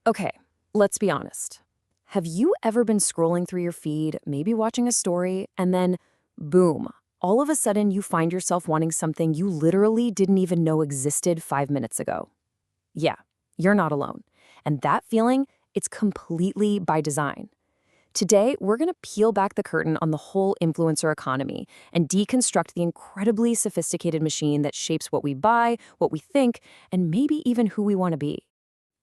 Okay, let's be honest. Have you ever been scrolling through your feed, maybe watching a story, and then, boom, all of a sudden you find yourself wanting something you literally didn't even know existed 5 minutes ago? Yeah, you're not alone. And that feeling, it's completely by design. Today, we're going to peel back the curtain on the whole influencer economy and deconstruct the incredibly sophisticated machine that shapes what we buy, what we think, and maybe even who we want to be.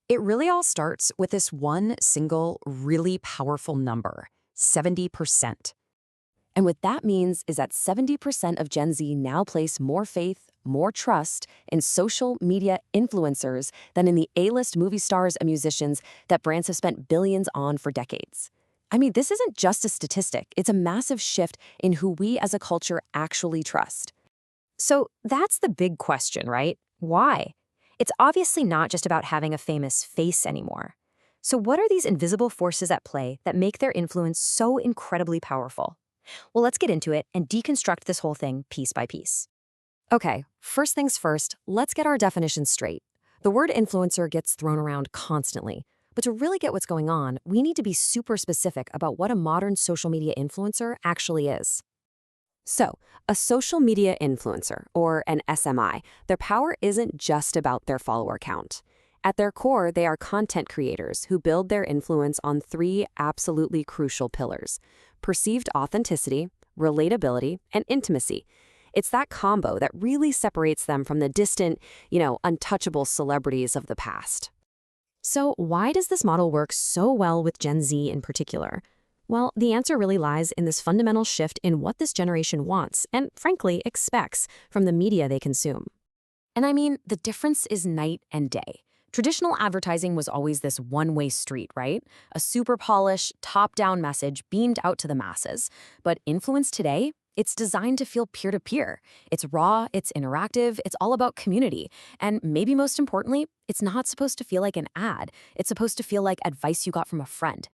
It really all starts with this one single, really powerful number, 70%. And what that means is that 70% of Gen Z now place more faith, more trust in social media influencers than in the A-list movie stars and musicians that brands have spent billions on for decades. I mean, this isn't just a statistic, it's a massive shift in who we as a culture actually trust. So that's the big question, right? Why? It's obviously not just about having a famous face anymore. So what are these invisible forces at play that make their influence so incredibly powerful? Well, let's get into it and deconstruct this whole thing piece by piece. Okay, first things first, let's get our definitions straight. The word influencer gets thrown around constantly, but to really get what's going on, we need to be super specific about what a modern social media influencer actually is. So, a social media influencer, or an SMI, their power isn't just about their follower count. At their core, they are content creators who build their influence on three absolutely crucial pillars: perceived authenticity, relatability, and intimacy. It's that combo that really separates them from the distant, untouchable celebrities of the past. So, why does this model work so well with Gen Z in particular? Well, the answer really lies in this fundamental shift in what this generation wants and, frankly, expects from the media they consume. And I mean, the difference is night and day. Traditional advertising was always this one-way street, right? A super polished, top-down message beamed out to the masses. But influence today, it's designed to feel peer-to-peer. It's raw, it's interactive, it's all about community. And maybe most importantly, it's not supposed to feel like an ad. It's supposed to feel like advice you got from a friend.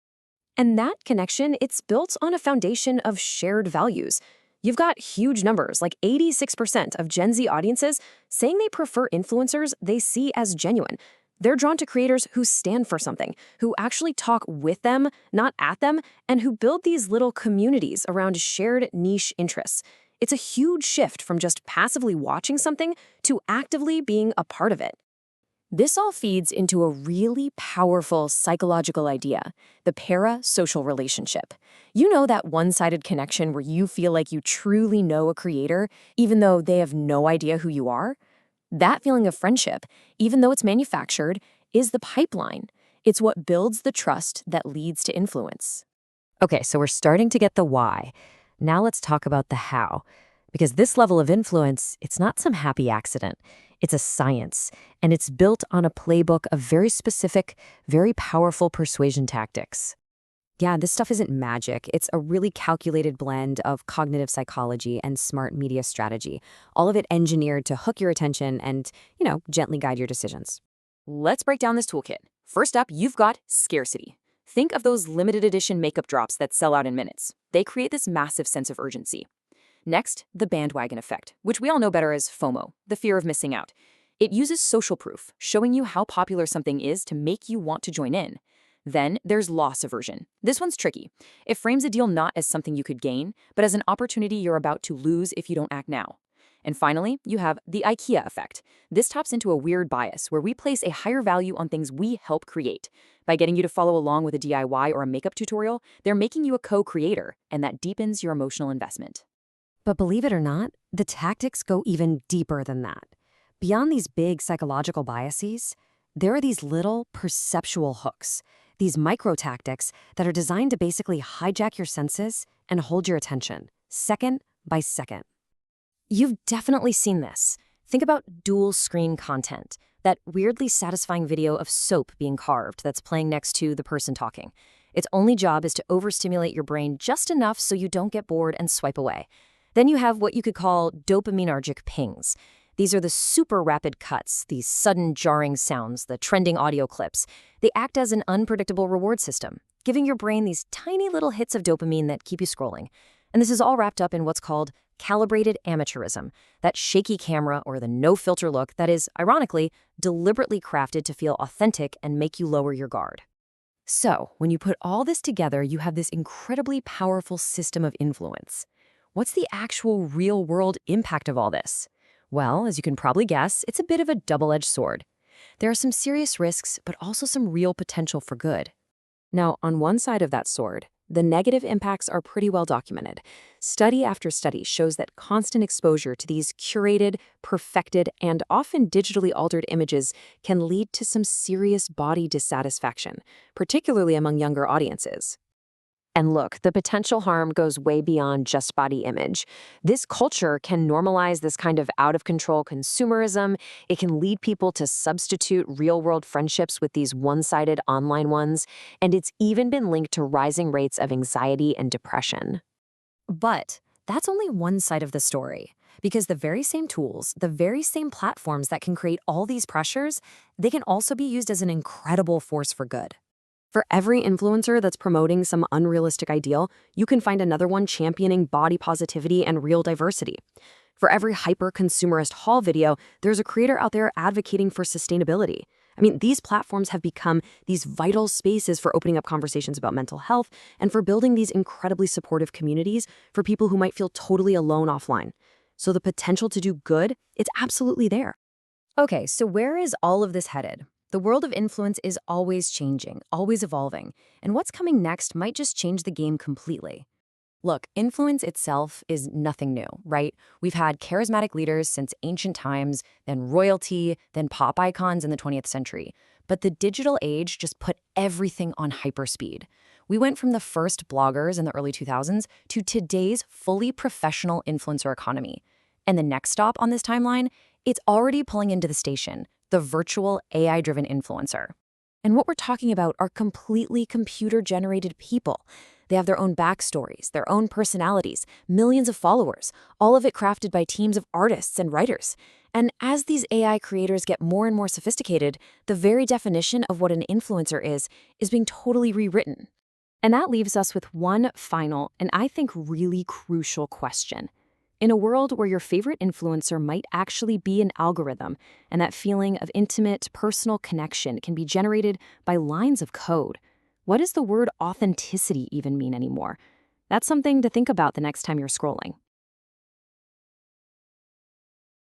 And that connection, it's built on a foundation of shared values. You've got huge numbers, like 86% of Gen Z audiences saying they prefer influencers they see as genuine. They're drawn to creators who stand for something, who actually talk with them, not at them, and who build these little communities around shared niche interests. It's a huge shift from just passively watching something to actively being a part of it. This all feeds into a really powerful psychological idea, the parasocial relationship. You know that one-sided connection where you feel like you truly know a creator, even though they have no idea who you are? That feeling of friendship, even though it's manufactured, is the pipeline. It's what builds the trust that leads to influence. Okay, so we're starting to get the why. Now let's talk about the how. Because this level of influence, it's not some happy accident. It's a science, and it's built on a playbook of very specific, very powerful persuasion tactics. Yeah, this stuff isn't magic. It's a really calculated blend of cognitive psychology and smart media strategy, all of it engineered to hook your attention and, gently guide your decisions. Let's break down this toolkit. First up, you've got scarcity. Think of those limited edition makeup drops that sell out in minutes. They create this massive sense of urgency. Next, the bandwagon effect, which we all know better as FOMO, the fear of missing out. It uses social proof, showing you how popular something is to make you want to join in. Then there's loss aversion. This one's tricky. It frames a deal not as something you could gain, but as an opportunity you're about to lose if you don't act now. And finally, you have the IKEA effect. This taps into a weird bias where we place a higher value on things we help create. By getting you to follow along with a DIY or a makeup tutorial, they're making you a co-creator, and that deepens your emotional investment. But believe it or not, the tactics go even deeper than that. Beyond these big psychological biases, there are these little perceptual hooks, these micro-tactics that are designed to basically hijack your senses and hold your attention, second by second. You've definitely seen this. Think about dual-screen content, that weirdly satisfying video of soap being carved that's playing next to the person talking. Its only job is to overstimulate your brain just enough so you don't get bored and swipe away. Then you have what you could call dopaminergic pings. These are the super rapid cuts, these sudden jarring sounds, the trending audio clips. They act as an unpredictable reward system, giving your brain these tiny little hits of dopamine that keep you scrolling. And this is all wrapped up in what's called calibrated amateurism, that shaky camera or the no-filter look that is, ironically, deliberately crafted to feel authentic and make you lower your guard. So, when you put all this together, you have this incredibly powerful system of influence. What's the actual real-world impact of all this? Well, as you can probably guess, it's a bit of a double-edged sword. There are some serious risks, but also some real potential for good. Now, on one side of that sword, the negative impacts are pretty well documented. Study after study shows that constant exposure to these curated, perfected, and often digitally altered images can lead to some serious body dissatisfaction, particularly among younger audiences. And look, the potential harm goes way beyond just body image. This culture can normalize this kind of out-of-control consumerism. It can lead people to substitute real-world friendships with these one-sided online ones, and it's even been linked to rising rates of anxiety and depression. But that's only one side of the story, because the very same tools, the very same platforms that can create all these pressures, they can also be used as an incredible force for good. For every influencer that's promoting some unrealistic ideal, you can find another one championing body positivity and real diversity. For every hyper-consumerist haul video, there's a creator out there advocating for sustainability. I mean, these platforms have become these vital spaces for opening up conversations about mental health and for building these incredibly supportive communities for people who might feel totally alone offline. So the potential to do good, it's absolutely there. Okay, so where is all of this headed? The world of influence is always changing, always evolving, and what's coming next might just change the game completely. Look, influence itself is nothing new, right? We've had charismatic leaders since ancient times, then royalty, then pop icons in the 20th century. But the digital age just put everything on hyperspeed. We went from the first bloggers in the early 2000s to today's fully professional influencer economy. And the next stop on this timeline, it's already pulling into the station, the virtual AI-driven influencer. And what we're talking about are completely computer-generated people. They have their own backstories, their own personalities, millions of followers, all of it crafted by teams of artists and writers. And as these AI creators get more and more sophisticated, the very definition of what an influencer is being totally rewritten. And that leaves us with one final, and I think really crucial question. In a world where your favorite influencer might actually be an algorithm, and that feeling of intimate, personal connection can be generated by lines of code, what does the word authenticity even mean anymore? That's something to think about the next time you're scrolling.